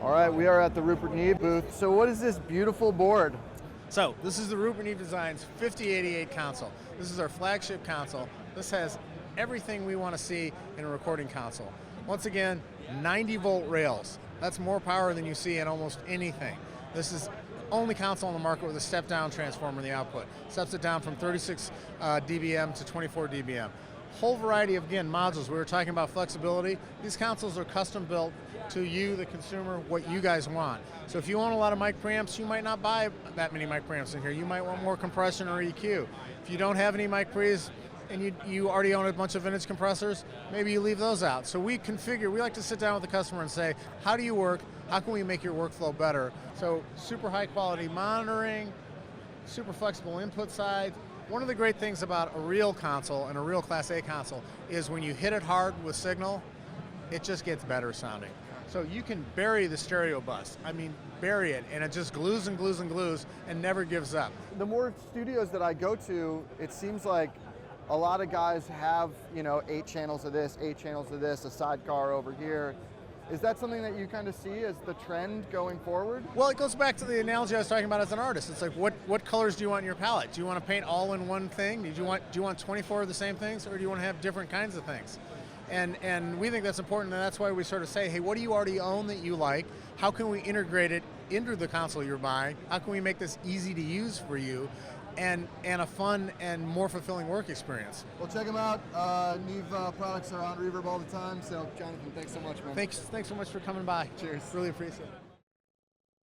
All right, we are at the Rupert Neve booth. So what is this beautiful board? So this is the Rupert Neve Designs 5088 console. This is our flagship console. This has everything we want to see in a recording console. Once again, 90-volt rails. That's more power than you see in almost anything. This is the only console on the market with a step-down transformer in the output. Steps it down from 36 dBm to 24 dBm. Whole variety of, again, modules. We were talking about flexibility. These consoles are custom built to you, the consumer, what you guys want. So if you own a lot of mic preamps, you might not buy that many mic preamps in here. You might want more compression or EQ. If you don't have any mic pre's and you already own a bunch of vintage compressors, maybe you leave those out. So we like to sit down with the customer and say, how do you work? How can we make your workflow better? So super high quality monitoring, super flexible input side. One of the great things about a real console and a real Class A console is when you hit it hard with signal, it just gets better sounding. So you can bury the stereo bus. I mean, bury it, and it just glues and glues and glues and never gives up. The more studios that I go to, it seems like a lot of guys have, 8 channels of this, 8 channels of this, a sidecar over here. Is that something that you kind of see as the trend going forward? Well, it goes back to the analogy I was talking about as an artist. It's like, what colors do you want in your palette? Do you want to paint all in one thing? Do you want 24 of the same things, or do you want to have different kinds of things? And we think that's important, and that's why we sort of say, hey, what do you already own that you like? How can we integrate it into the console you're buying? How can we make this easy to use for you? And a fun and more fulfilling work experience. Well, check them out. Neve products are on Reverb all the time. So, Jonathan, thanks so much, man. Thanks so much for coming by. Cheers. Really appreciate it.